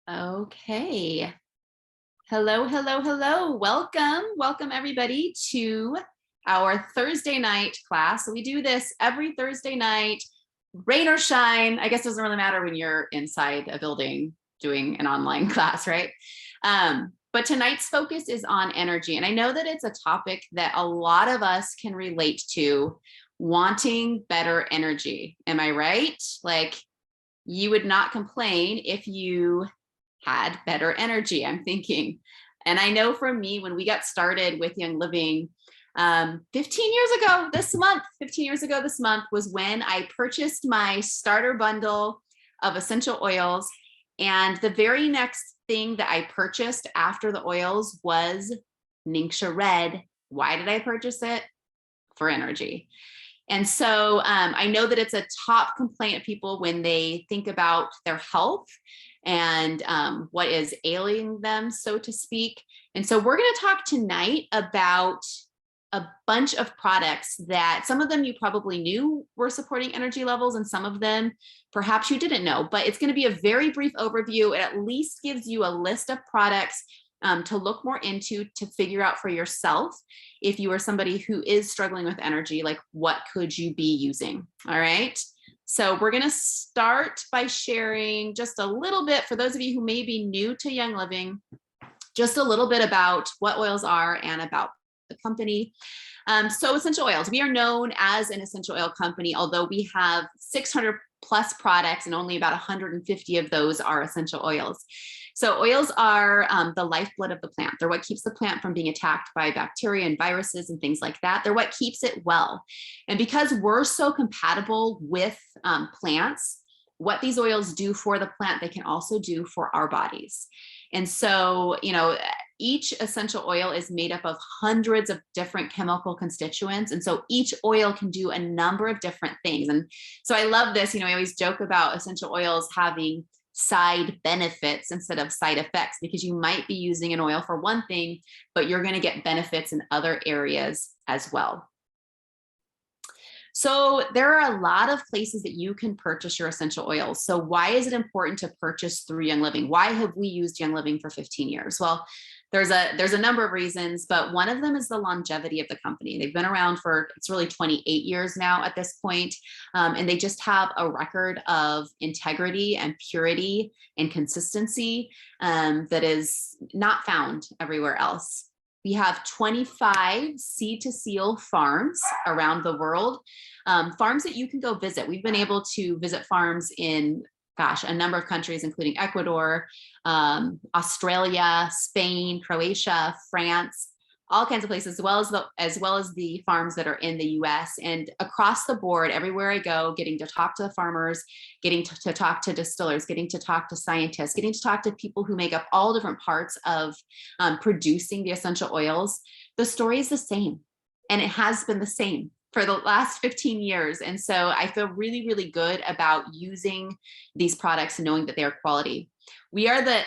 Okay. Hello, hello, hello. Welcome everybody to our Thursday night class. So we do this every Thursday night, rain or shine. I guess it doesn't really matter when you're inside a building doing an online class, right? But tonight's focus is on energy. And I know that it's a topic that a lot of us can relate to, wanting better energy. Am I right? Like, you would not complain if you had better energy, I'm thinking. And I know for me, when we got started with Young Living 15 years ago this month was when I purchased my starter bundle of essential oils. And the very next thing that I purchased after the oils was Ningxia Red. Why did I purchase it? For energy. And so I know that it's a top complaint of people when they think about their health and what is ailing them, so to speak. And so we're going to talk tonight about a bunch of products that some of them you probably knew were supporting energy levels, and some of them perhaps you didn't know. But it's going to be a very brief overview. It at least gives you a list of products to look more into, to figure out for yourself, if you are somebody who is struggling with energy, like what could you be using? All right. So we're going to start by sharing just a little bit, for those of you who may be new to Young Living, just a little bit about what oils are and about the company. So essential oils, we are known as an essential oil company, although we have 600 plus products and only about 150 of those are essential oils. So oils are the lifeblood of the plant. They're what keeps the plant from being attacked by bacteria and viruses and things like that. They're what keeps it well. And because we're so compatible with plants, what these oils do for the plant, they can also do for our bodies. And so, each essential oil is made up of hundreds of different chemical constituents. And so each oil can do a number of different things. And so I love this, we always joke about essential oils having side benefits instead of side effects, because you might be using an oil for one thing, but you're going to get benefits in other areas as well. So there are a lot of places that you can purchase your essential oils. So why is it important to purchase through Young Living? Why have we used Young Living for 15 years? Well, there's a number of reasons, but one of them is the longevity of the company. They've been around for, it's really 28 years now at this point, and they just have a record of integrity and purity and consistency that is not found everywhere else. We have 25 seed to seal farms around the world, farms that you can go visit. We've been able to visit farms in, a number of countries, including Ecuador, Australia, Spain, Croatia, France, all kinds of places, as well as the farms that are in the US. And across the board, everywhere I go, getting to talk to the farmers, getting to talk to distillers, getting to talk to scientists, getting to talk to people who make up all different parts of producing the essential oils, the story is the same. And it has been the same for the last 15 years. And so I feel really, really good about using these products and knowing that they are quality. We are the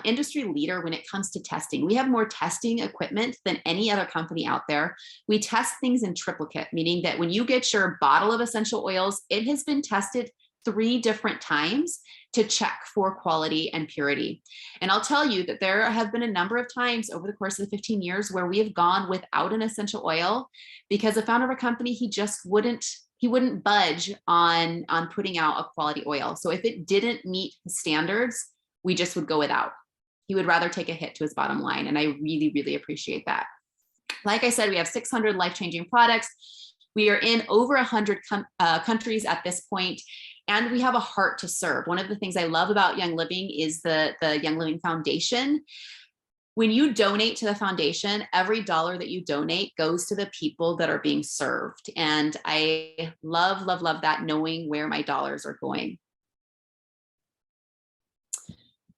industry leader when it comes to testing. We have more testing equipment than any other company out there. We test things in triplicate, meaning that when you get your bottle of essential oils, it has been tested 3 different times to check for quality and purity. And I'll tell you that there have been a number of times over the course of the 15 years where we have gone without an essential oil because the founder of a company, he wouldn't budge on putting out a quality oil. So if it didn't meet the standards, we just would go without. He would rather take a hit to his bottom line. And I really, really appreciate that. Like I said, we have 600 life-changing products. We are in over 100 countries at this point, and we have a heart to serve. One of the things I love about Young Living is the Young Living Foundation. When you donate to the foundation, every dollar that you donate goes to the people that are being served. And I love, love, love that, knowing where my dollars are going.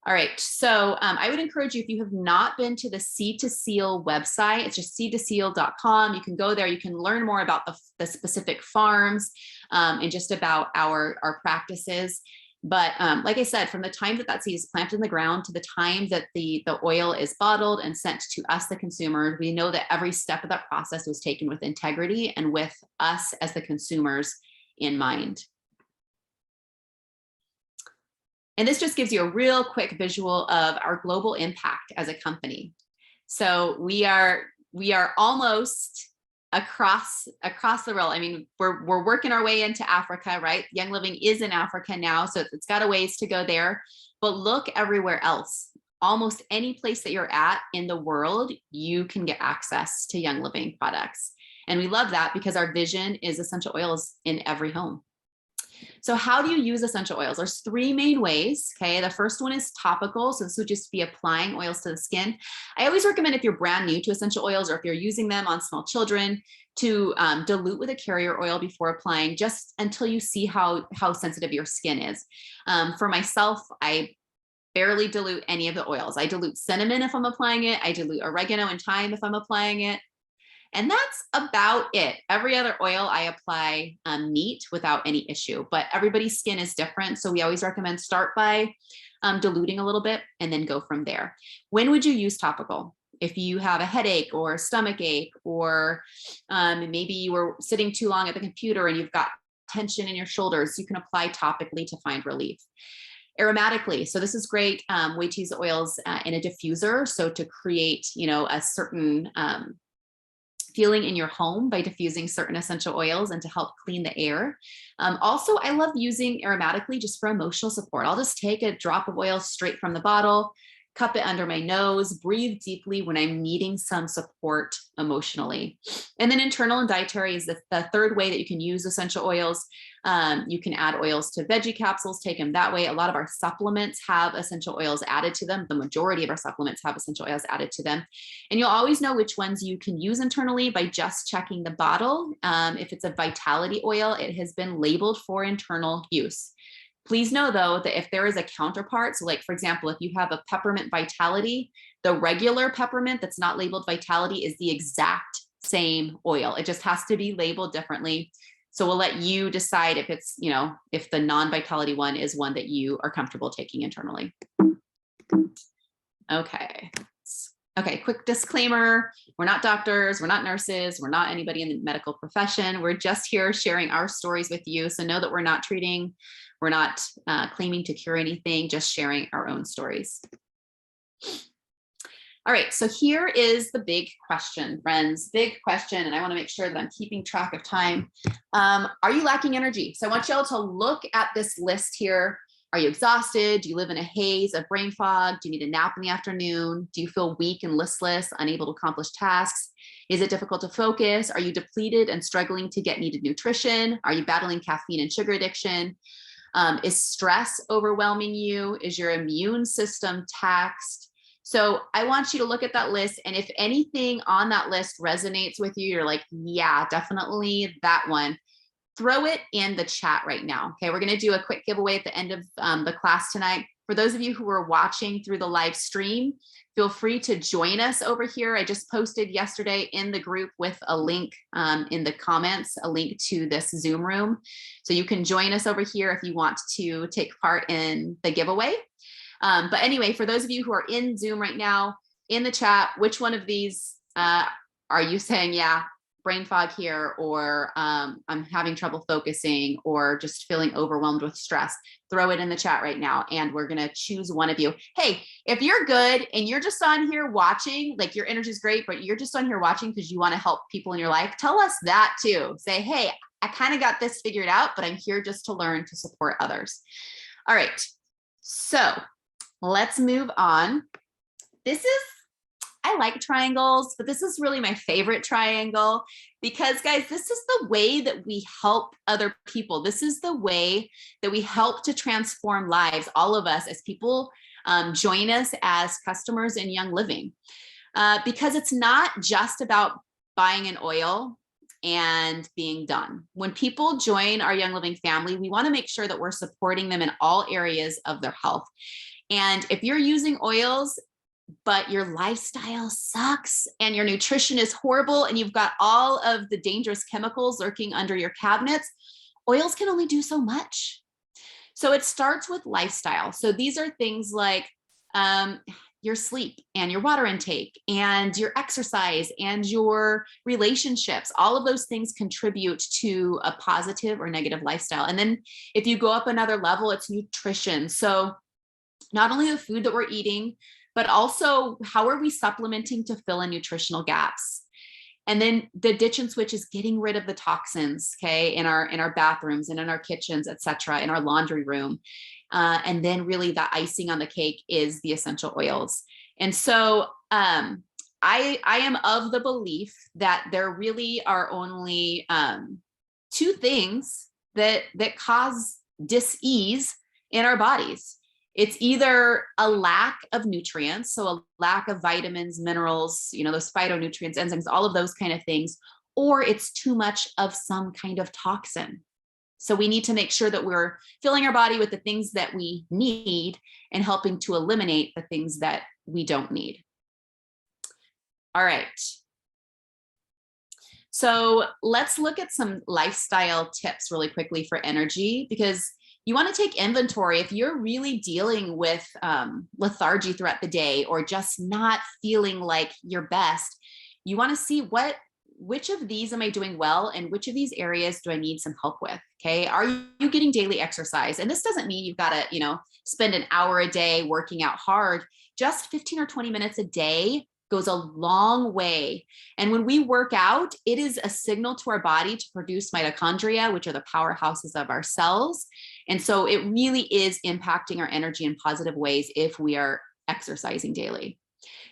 All right, so I would encourage you, if you have not been to the Seed to Seal website, it's just seedtoseal.com. You can go there, you can learn more about the specific farms and just about our practices. But like I said, from the time that seed is planted in the ground to the time that the oil is bottled and sent to us, the consumer, we know that every step of that process was taken with integrity and with us as the consumers in mind. And this just gives you a real quick visual of our global impact as a company. So we are almost across the world. I mean, we're working our way into Africa, right? Young Living is in Africa now, so it's got a ways to go there. But look everywhere else. Almost any place that you're at in the world, you can get access to Young Living products. And we love that because our vision is essential oils in every home. So how do you use essential oils? There's three main ways, okay? The first one is topical. So this would just be applying oils to the skin. I always recommend if you're brand new to essential oils or if you're using them on small children to dilute with a carrier oil before applying, just until you see how sensitive your skin is. For myself, I barely dilute any of the oils. I dilute cinnamon if I'm applying it. I dilute oregano and thyme if I'm applying it. And that's about it. Every other oil I apply neat without any issue, but everybody's skin is different. So we always recommend start by diluting a little bit and then go from there. When would you use topical? If you have a headache or stomach ache, or maybe you were sitting too long at the computer and you've got tension in your shoulders, you can apply topically to find relief. Aromatically, so this is great way to use the oils in a diffuser. So to create, a certain feeling in your home by diffusing certain essential oils and to help clean the air. Also, I love using aromatically just for emotional support. I'll just take a drop of oil straight from the bottle, cup it under my nose, breathe deeply when I'm needing some support emotionally. And then internal and dietary is the third way that you can use essential oils. You can add oils to veggie capsules, take them that way. A lot of our supplements have essential oils added to them. The majority of our supplements have essential oils added to them. And you'll always know which ones you can use internally by just checking the bottle. If it's a vitality oil, it has been labeled for internal use. Please know though, that if there is a counterpart, so like for example, if you have a peppermint vitality, the regular peppermint that's not labeled vitality is the exact same oil. It just has to be labeled differently. So we'll let you decide if it's, if the non-vitality one is one that you are comfortable taking internally. Okay. Okay, quick disclaimer. We're not doctors, we're not nurses, we're not anybody in the medical profession. We're just here sharing our stories with you. So know that we're not treating, we're not claiming to cure anything, just sharing our own stories. All right, so here is the big question, friends, big question, and I wanna make sure that I'm keeping track of time. Are you lacking energy? So I want y'all to look at this list here. Are you exhausted? Do you live in a haze of brain fog? Do you need a nap in the afternoon? Do you feel weak and listless, unable to accomplish tasks? Is it difficult to focus? Are you depleted and struggling to get needed nutrition? Are you battling caffeine and sugar addiction? Is stress overwhelming you? Is your immune system taxed? So I want you to look at that list. And if anything on that list resonates with you, you're like, yeah, definitely that one. Throw it in the chat right now. Okay, we're going to do a quick giveaway at the end of the class tonight. For those of you who are watching through the live stream, feel free to join us over here. I just posted yesterday in the group with a link in the comments, a link to this Zoom room. So you can join us over here if you want to take part in the giveaway. But anyway, for those of you who are in Zoom right now, in the chat, which one of these are you saying, yeah, brain fog here, or I'm having trouble focusing, or just feeling overwhelmed with stress? Throw it in the chat right now, and we're gonna choose one of you. Hey, if you're good and you're just on here watching, like your energy is great, but you're just on here watching because you wanna help people in your life, tell us that too. Say, hey, I kind of got this figured out, but I'm here just to learn to support others. All right, so let's move on. I like triangles, but this is really my favorite triangle because, guys, this is the way that we help other people. This is the way that we help to transform lives, all of us as people join us as customers in Young Living. Because it's not just about buying an oil and being done. When people join our Young Living family, we want to make sure that we're supporting them in all areas of their health. And if you're using oils, but your lifestyle sucks and your nutrition is horrible and you've got all of the dangerous chemicals lurking under your cabinets, oils can only do so much. So it starts with lifestyle. So these are things like your sleep and your water intake and your exercise and your relationships. All of those things contribute to a positive or negative lifestyle. And then if you go up another level, it's nutrition. So not only the food that we're eating, but also how are we supplementing to fill in nutritional gaps. And then the ditch and switch is getting rid of the toxins, okay, in our bathrooms and in our kitchens, et cetera, in our laundry room. And then really the icing on the cake is the essential oils. And so I am of the belief that there really are only two things that cause dis-ease in our bodies. It's either a lack of nutrients, so a lack of vitamins, minerals, those phytonutrients, enzymes, all of those kind of things, or it's too much of some kind of toxin. So we need to make sure that we're filling our body with the things that we need and helping to eliminate the things that we don't need. All right. So let's look at some lifestyle tips really quickly for energy, because you want to take inventory. If you're really dealing with lethargy throughout the day or just not feeling like your best, you want to see which of these am I doing well and which of these areas do I need some help with? Okay. Are you getting daily exercise? And this doesn't mean you've got to, spend an hour a day working out hard. Just 15 or 20 minutes a day goes a long way. And when we work out, it is a signal to our body to produce mitochondria, which are the powerhouses of our cells. And so it really is impacting our energy in positive ways if we are exercising daily.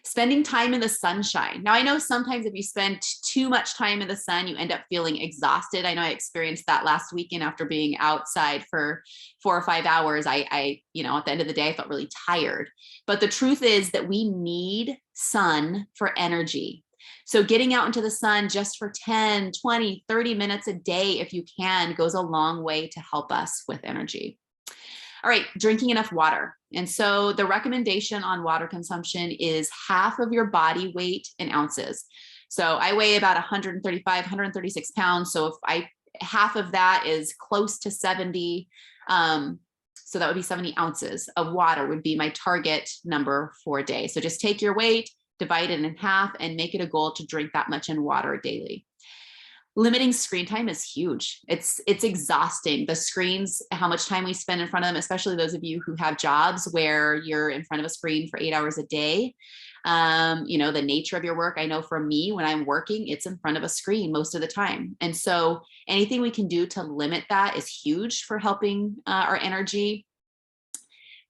Spending time in the sunshine. Now, I know sometimes if you spend too much time in the sun, you end up feeling exhausted. I know I experienced that last weekend after being outside for 4 or 5 hours. I at the end of the day, I felt really tired. But the truth is that we need sun for energy. So getting out into the sun just for 10, 20, 30 minutes a day, if you can, goes a long way to help us with energy. All right, drinking enough water. And so the recommendation on water consumption is half of your body weight in ounces. So I weigh about 135, 136 pounds. So if half of that is close to 70, so that would be 70 ounces of water would be my target number for a day. So just take your weight, divide it in half, and make it a goal to drink that much in water daily. Limiting screen time is huge. It's exhausting. The screens, how much time we spend in front of them, especially those of you who have jobs where you're in front of a screen for 8 hours a day. The nature of your work. I know for me, when I'm working, it's in front of a screen most of the time. And so anything we can do to limit that is huge for helping our energy.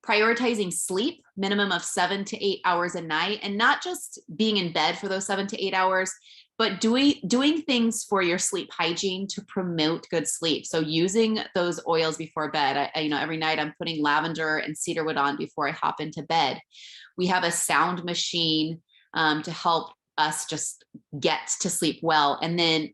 Prioritizing sleep, minimum of 7 to 8 hours a night, and not just being in bed for those 7 to 8 hours, but doing things for your sleep hygiene to promote good sleep. So using those oils before bed. Every night I'm putting lavender and cedarwood on before I hop into bed. We have a sound machine to help us just get to sleep well. And then,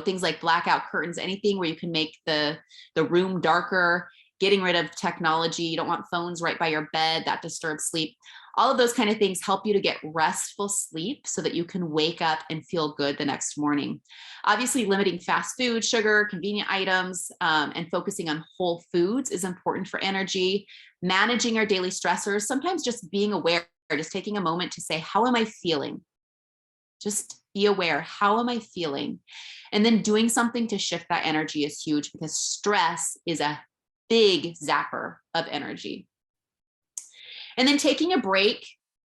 things like blackout curtains, anything where you can make the room darker, getting rid of technology. You don't want phones right by your bed, that disturbs sleep. All of those kind of things help you to get restful sleep so that you can wake up and feel good the next morning. Obviously, limiting fast food, sugar, convenient items, and focusing on whole foods is important for energy. Managing our daily stressors, sometimes just being aware, just taking a moment to say, how am I feeling? Just be aware, how am I feeling? And then doing something to shift that energy is huge, because stress is a big zapper of energy. And then taking a break,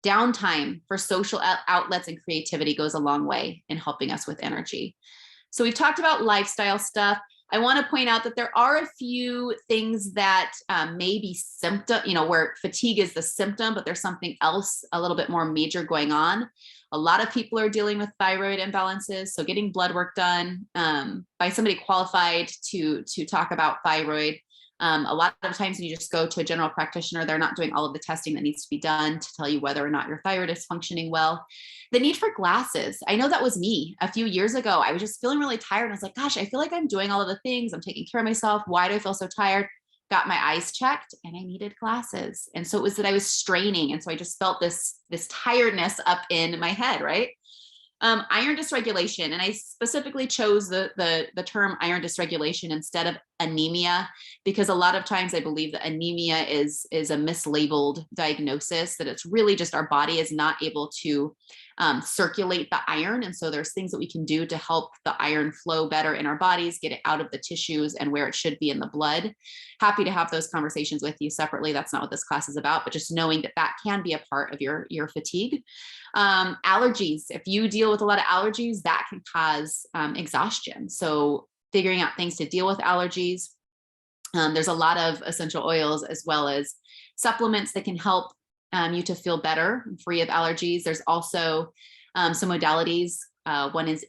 downtime for social outlets and creativity goes a long way in helping us with energy. So we've talked about lifestyle stuff. I want to point out that there are a few things that may be symptom, where fatigue is the symptom, but there's something else a little bit more major going on. A lot of people are dealing with thyroid imbalances. So getting blood work done by somebody qualified to talk about thyroid. A lot of times when you just go to a general practitioner, they're not doing all of the testing that needs to be done to tell you whether or not your thyroid is functioning well. The need for glasses. I know that was me a few years ago. I was just feeling really tired. And I was like, gosh, I feel like I'm doing all of the things. I'm taking care of myself. Why do I feel so tired? Got my eyes checked and I needed glasses. And so it was that I was straining. And so I just felt this tiredness up in my head, right? Iron dysregulation. And I specifically chose the term iron dysregulation instead of anemia, because a lot of times I believe that anemia is a mislabeled diagnosis, that it's really just our body is not able to circulate the iron. And so there's things that we can do to help the iron flow better in our bodies, get it out of the tissues and where it should be in the blood. Happy to have those conversations with you separately. That's not what this class is about, but just knowing that that can be a part of your fatigue. Allergies, if you deal with a lot of allergies, that can cause exhaustion. So figuring out things to deal with allergies. There's a lot of essential oils as well as supplements that can help you to feel better, free of allergies. There's also some modalities. One is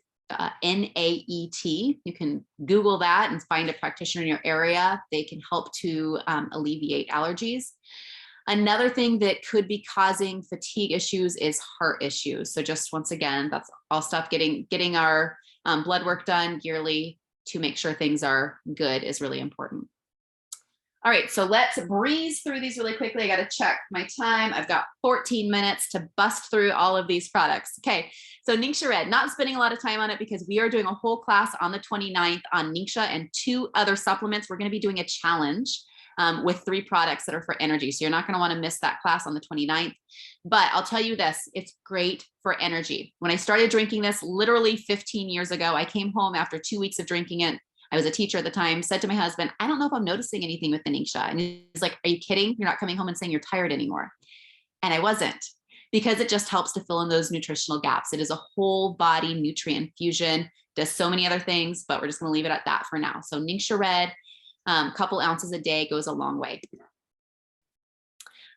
NAET. You can Google that and find a practitioner in your area. They can help to alleviate allergies. Another thing that could be causing fatigue issues is heart issues. So just once again, that's all stuff getting our blood work done yearly to make sure things are good is really important. All right, so let's breeze through these really quickly. I got to check my time. I've got 14 minutes to bust through all of these products. Okay, so Ningxia Red, not spending a lot of time on it because we are doing a whole class on the 29th on Ningxia and 2 other supplements. We're going to be doing a challenge with 3 products that are for energy. So you're not going to want to miss that class on the 29th. But I'll tell you this, it's great for energy. When I started drinking this literally 15 years ago, I came home after 2 weeks of drinking it. I was a teacher at the time, said to my husband, I don't know if I'm noticing anything with the Ningxia. And he's like, are you kidding? You're not coming home and saying you're tired anymore. And I wasn't, because it just helps to fill in those nutritional gaps. It is a whole body nutrient infusion, does so many other things, but we're just going to leave it at that for now. So Ningxia Red, couple ounces a day goes a long way.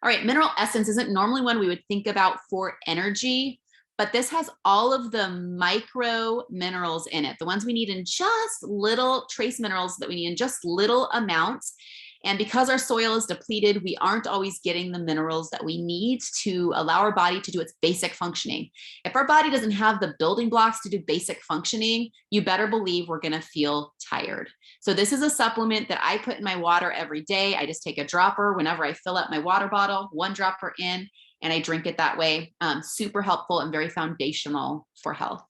All right, mineral essence isn't normally one we would think about for energy, but this has all of the micro minerals in it, the ones we need in just little trace minerals that we need in just little amounts. And because our soil is depleted, we aren't always getting the minerals that we need to allow our body to do its basic functioning. If our body doesn't have the building blocks to do basic functioning, you better believe we're going to feel tired. So this is a supplement that I put in my water every day. I just take a dropper whenever I fill up my water bottle, 1 dropper in, and I drink it that way. Super helpful and very foundational for health.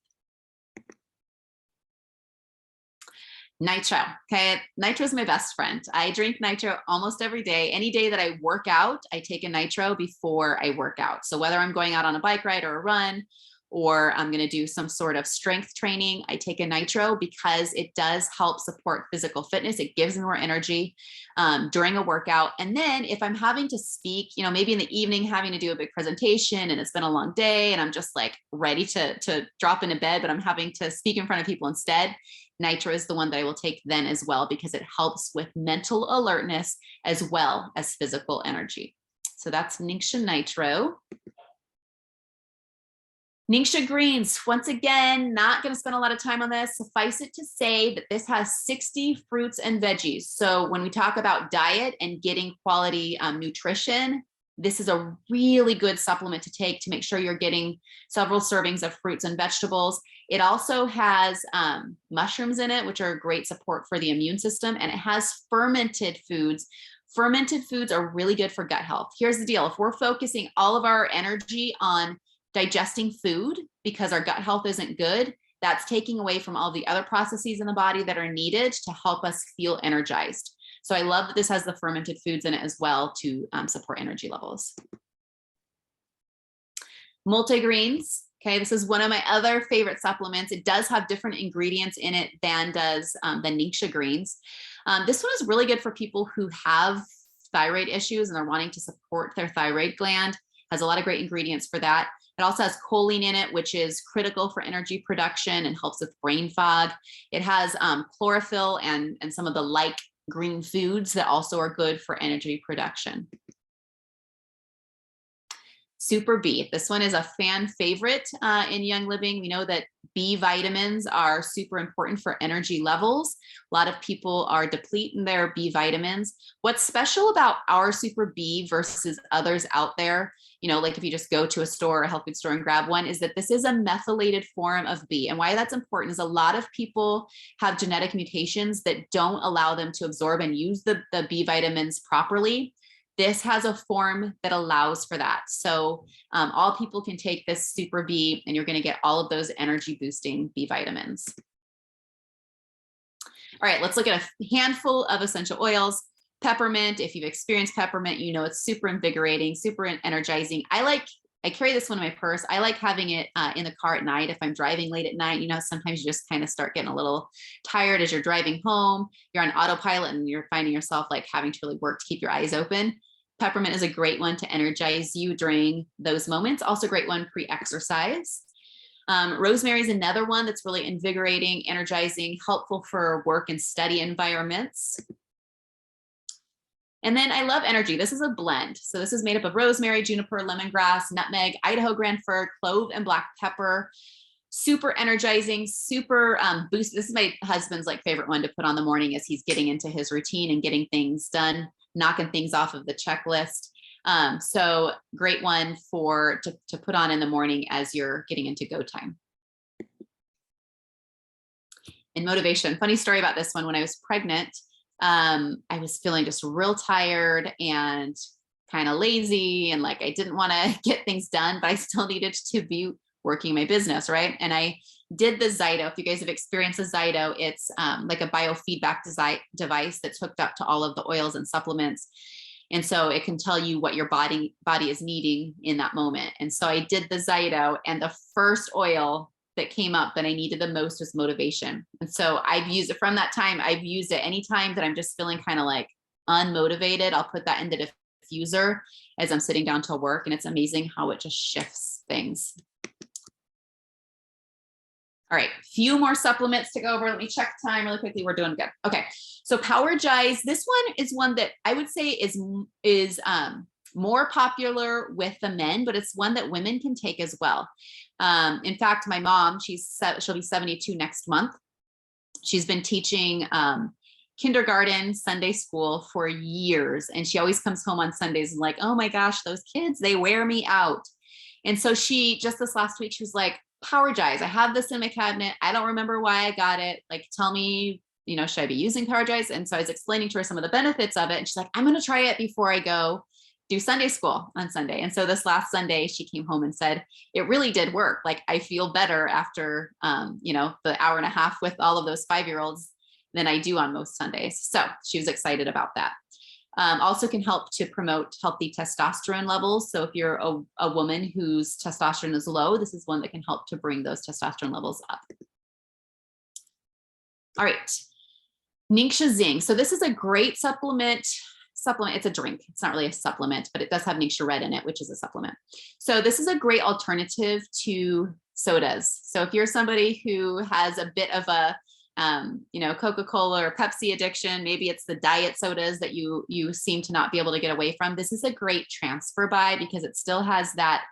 Nitro. Okay, nitro is my best friend. I drink nitro almost every day. Any day that I work out, I take a nitro before I work out. So whether I'm going out on a bike ride or a run, or I'm going to do some sort of strength training, I take a nitro because it does help support physical fitness. It gives me more energy during a workout. And then if I'm having to speak, you know, maybe in the evening having to do a big presentation and it's been a long day and I'm just like ready to drop into bed, but I'm having to speak in front of people instead, nitro is the one that I will take then as well, because it helps with mental alertness as well as physical energy. So that's Ningxia Nitro. Ningxia Greens, once again, not going to spend a lot of time on this. Suffice it to say that this has 60 fruits and veggies. So when we talk about diet and getting quality nutrition, this is a really good supplement to take to make sure you're getting several servings of fruits and vegetables. It also has mushrooms in it, which are a great support for the immune system, and it has fermented foods. Fermented foods are really good for gut health. Here's the deal. If we're focusing all of our energy on digesting food because our gut health isn't good, that's taking away from all the other processes in the body that are needed to help us feel energized. So I love that this has the fermented foods in it as well to support energy levels. Multigreens. Okay, this is one of my other favorite supplements. It does have different ingredients in it than does the Ningxia Greens. This one is really good for people who have thyroid issues and they're wanting to support their thyroid gland. Has a lot of great ingredients for that. It also has choline in it, which is critical for energy production and helps with brain fog. It has chlorophyll and some of the like green foods that also are good for energy production. Super B. This one is a fan favorite in Young Living. We know that B vitamins are super important for energy levels. A lot of people are depleting their B vitamins. What's special about our Super B versus others out there, you know, like if you just go to a store or a health food store and grab one, is that this is a methylated form of B. And why that's important is a lot of people have genetic mutations that don't allow them to absorb and use the B vitamins properly. This has a form that allows for that. So all people can take this Super B and you're going to get all of those energy boosting B vitamins. All right, let's look at a handful of essential oils. Peppermint, if you've experienced peppermint, you know it's super invigorating, super energizing. I carry this one in my purse. I like having it in the car at night. If I'm driving late at night, you know, sometimes you just kind of start getting a little tired as you're driving home. You're on autopilot and you're finding yourself like having to really work to keep your eyes open. Peppermint is a great one to energize you during those moments. Also a great one pre-exercise. Rosemary is another one that's really invigorating, energizing, helpful for work and study environments. And then I love energy. This is a blend. So this is made up of rosemary, juniper, lemongrass, nutmeg, Idaho grand fir, clove, and black pepper. Super energizing, super boost. This is my husband's like favorite one to put on the morning as he's getting into his routine and getting things done, knocking things off of the checklist. So great one to put on in the morning as you're getting into go time. And motivation. Funny story about this one. When I was pregnant, I was feeling just real tired and kind of lazy and like I didn't want to get things done, but I still needed to be working my business, right? And I did the Zyto. If you guys have experienced a Zyto, it's like a biofeedback device that's hooked up to all of the oils and supplements. And so it can tell you what your body is needing in that moment. And so I did the Zyto, and the first oil that came up that I needed the most was motivation. And so I've used it from that time. I've used it anytime that I'm just feeling kind of like unmotivated. I'll put that into the diffuser as I'm sitting down to work. And it's amazing how it just shifts things. All right, few more supplements to go over. Let me check time really quickly. We're doing good. Okay, so Powergize. This one is one that I would say is more popular with the men, but it's one that women can take as well. In fact, my mom, she'll be 72 next month. She's been teaching kindergarten, Sunday school for years. And she always comes home on Sundays and like, oh my gosh, those kids, they wear me out. And so just this last week, she was like, Powergize, I have this in my cabinet. I don't remember why I got it. Like, tell me, you know, should I be using Powergize? And so I was explaining to her some of the benefits of it. And she's like, I'm going to try it before I go do Sunday school on Sunday. And so this last Sunday, she came home and said, it really did work. Like, I feel better after, you know, the hour and a half with all of those 5-year-olds than I do on most Sundays. So she was excited about that. Also can help to promote healthy testosterone levels. So if you're a woman whose testosterone is low, this is one that can help to bring those testosterone levels up. All right, Ningxia Zing. So this is a great supplement. It's a drink. It's not really a supplement, but it does have Ningxia Red in it, which is a supplement. So this is a great alternative to sodas. So if you're somebody who has a bit of a you know, Coca-Cola or Pepsi addiction, maybe it's the diet sodas that you seem to not be able to get away from. This is a great transfer buy because it still has that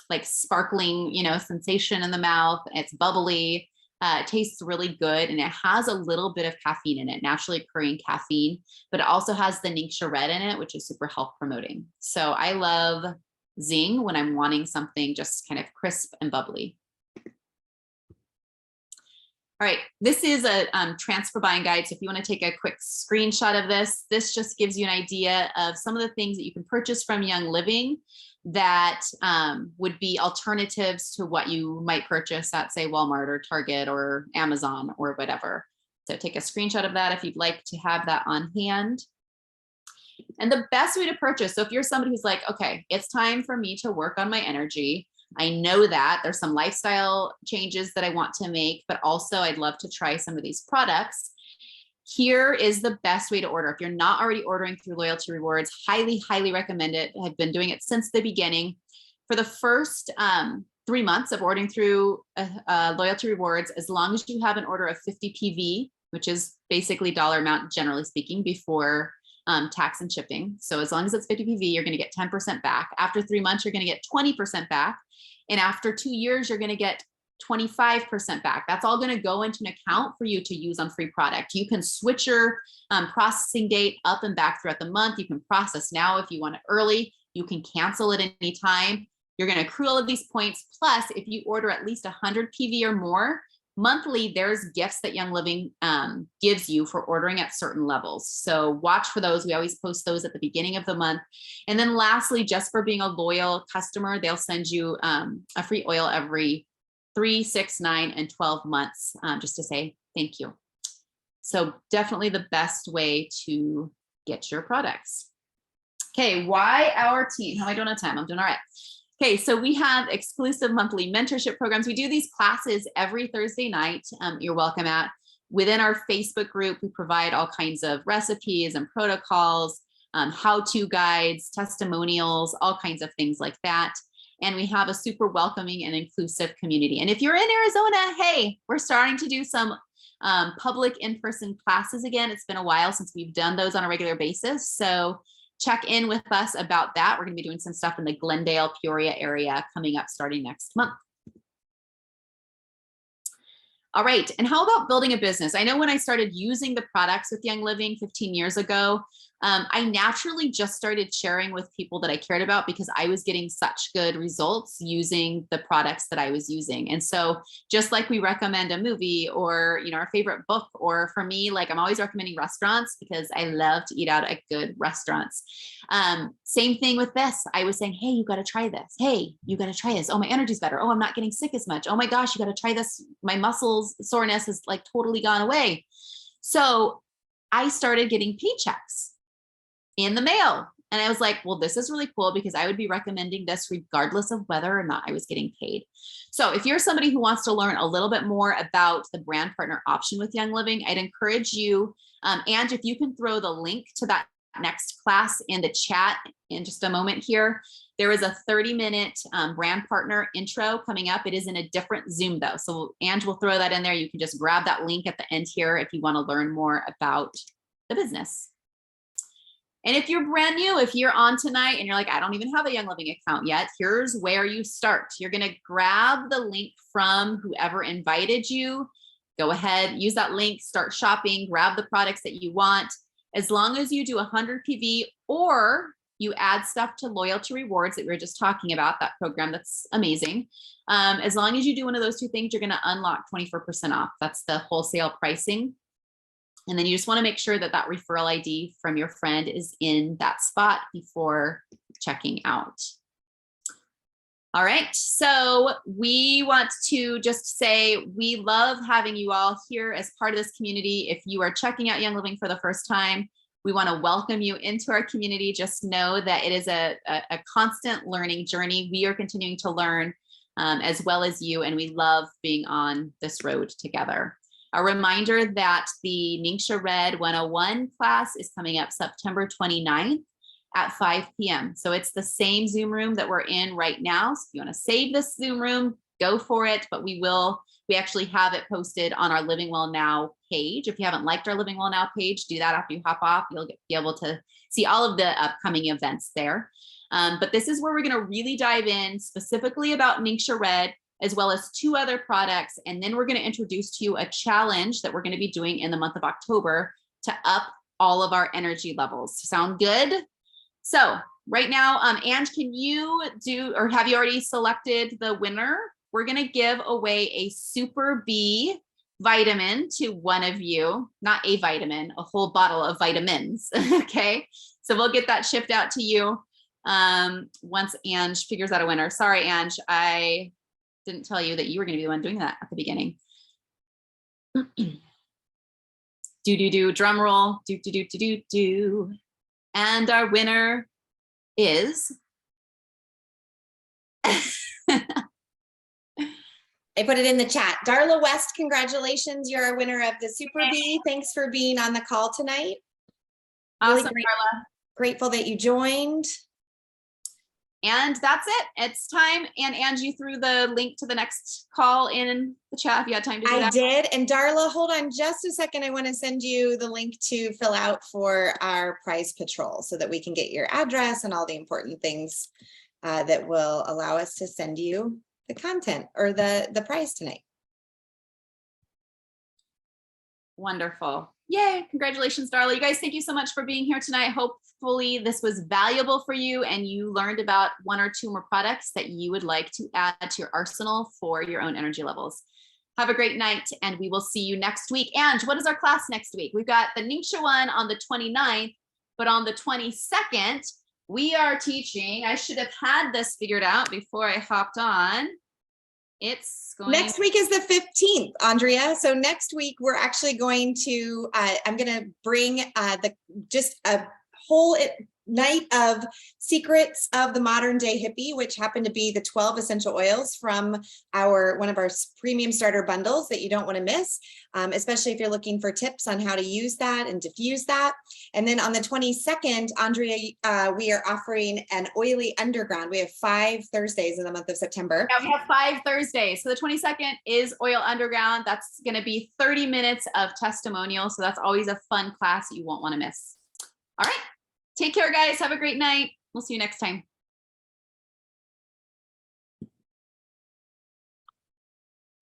like sparkling, you know, sensation in the mouth. It's bubbly, it tastes really good, and it has a little bit of caffeine in it, naturally occurring caffeine, but it also has the Ningxia Red in it, which is super health promoting. So I love Zing when I'm wanting something just kind of crisp and bubbly. All right, this is a transfer buying guide. So if you want to take a quick screenshot of this, this just gives you an idea of some of the things that you can purchase from Young Living that would be alternatives to what you might purchase at, say, Walmart or Target or Amazon or whatever. So take a screenshot of that if you'd like to have that on hand. And the best way to purchase, so if you're somebody who's like, okay, it's time for me to work on my energy, I know that there's some lifestyle changes that I want to make, but also I'd love to try some of these products. Here is the best way to order. If you're not already ordering through Loyalty Rewards, highly, highly recommend it. I've been doing it since the beginning. For the first 3 months of ordering through Loyalty Rewards, as long as you have an order of 50 PV, which is basically dollar amount, generally speaking, before tax and shipping. So as long as it's 50 PV, you're going to get 10% back. After 3 months, you're going to get 20% back. And after 2 years, you're going to get 25% back. That's all going to go into an account for you to use on free product. You can switch your processing date up and back throughout the month. You can process now if you want it early. You can cancel at any time. You're going to accrue all of these points. Plus, if you order at least 100 PV or more, monthly, there's gifts that Young Living gives you for ordering at certain levels. So watch for those. We always post those at the beginning of the month. And then lastly, just for being a loyal customer, they'll send you a free oil every 3, 6, 9, and 12 months just to say thank you. So definitely the best way to get your products. Okay, why our team? How am I doing on time? I'm doing all right. Okay, so we have exclusive monthly mentorship programs. We do these classes every Thursday night. You're welcome at. Within our Facebook group, we provide all kinds of recipes and protocols, how-to guides, testimonials, all kinds of things like that. And we have a super welcoming and inclusive community. And if you're in Arizona, hey, we're starting to do some public in-person classes again. It's been a while since we've done those on a regular basis. So check in with us about that. We're going to be doing some stuff in the Glendale, Peoria area coming up starting next month. All right, and how about building a business? I know when I started using the products with Young Living 15 years ago, I naturally just started sharing with people that I cared about because I was getting such good results using the products that I was using. And so just like we recommend a movie or, you know, our favorite book, or for me, like I'm always recommending restaurants because I love to eat out at good restaurants. Same thing with this. I was saying, hey, you got to try this. Hey, you got to try this. Oh, my energy's better. Oh, I'm not getting sick as much. Oh my gosh, you got to try this. My muscles soreness has like totally gone away. So I started getting paychecks in the mail. And I was like, well, this is really cool because I would be recommending this regardless of whether or not I was getting paid. So if you're somebody who wants to learn a little bit more about the brand partner option with Young Living, I'd encourage you, and if you can throw the link to that next class in the chat in just a moment here. There is a 30-minute brand partner intro coming up. It is in a different Zoom though. So Ange will throw that in there. You can just grab that link at the end here if you want to learn more about the business. And if you're brand new, if you're on tonight and you're like, I don't even have a Young Living account yet, here's where you start. You're going to grab the link from whoever invited you. Go ahead, use that link, start shopping, grab the products that you want. As long as you do 100 PV or you add stuff to loyalty rewards that we were just talking about, that program, that's amazing. As long as you do one of those two things, you're going to unlock 24% off. That's the wholesale pricing. And then you just want to make sure that that referral ID from your friend is in that spot before checking out. All right, so we want to just say we love having you all here as part of this community. If you are checking out Young Living for the first time, we want to welcome you into our community. Just know that it is a constant learning journey. We are continuing to learn as well as you, and we love being on this road together. A reminder that the Ningxia Red 101 class is coming up September 29th at 5 p.m. So it's the same Zoom room that we're in right now. So if you want to save this Zoom room, go for it. But we actually have it posted on our Living Well Now page. If you haven't liked our Living Well Now page, do that after you hop off. You'll be able to see all of the upcoming events there. But this is where we're going to really dive in specifically about Ningxia Red, as well as 2 other products. And then we're going to introduce to you a challenge that we're going to be doing in the month of October to up all of our energy levels. Sound good? So right now, Ange, can you do, or have you already selected the winner? We're going to give away a Super B vitamin to one of you, not a vitamin, a whole bottle of vitamins. Okay. So we'll get that shipped out to you once Ange figures out a winner. Sorry, Ange, I didn't tell you that you were going to be the one doing that at the beginning. Drum roll. And our winner is I put it in the chat. Darla West, congratulations. You're a winner of the Super B. Thanks for being on the call tonight. Awesome, really Darla. Grateful that you joined. And that's it. It's time. And Angie, you threw the link to the next call in the chat if you had time to do that. I did. And Darla, hold on just a second. I want to send you the link to fill out for our prize patrol so that we can get your address and all the important things that will allow us to send you the content or the prize tonight. Wonderful. Yay. Congratulations, Darla. You guys, thank you so much for being here tonight. Hopefully this was valuable for you and you learned about 1 or 2 more products that you would like to add to your arsenal for your own energy levels. Have a great night and we will see you next week. And what is our class next week? We've got the Ningxia one on the 29th, but on the 22nd, we are teaching, I should have had this figured out before I hopped on. It's going. Next week is the 15th, Andrea. So next week we're actually going to, I'm going to bring just a whole night of secrets of the modern day hippie, which happen to be the 12 essential oils from one of our premium starter bundles that you don't want to miss, especially if you're looking for tips on how to use that and diffuse that. And then on the 22nd, Andrea, we are offering an oily underground. We have 5 Thursdays in the month of September. Yeah, we have 5 Thursdays. So the 22nd is Oil Underground. That's going to be 30 minutes of testimonial. So that's always a fun class you won't want to miss. All right. Take care, guys. Have a great night. We'll see you next time.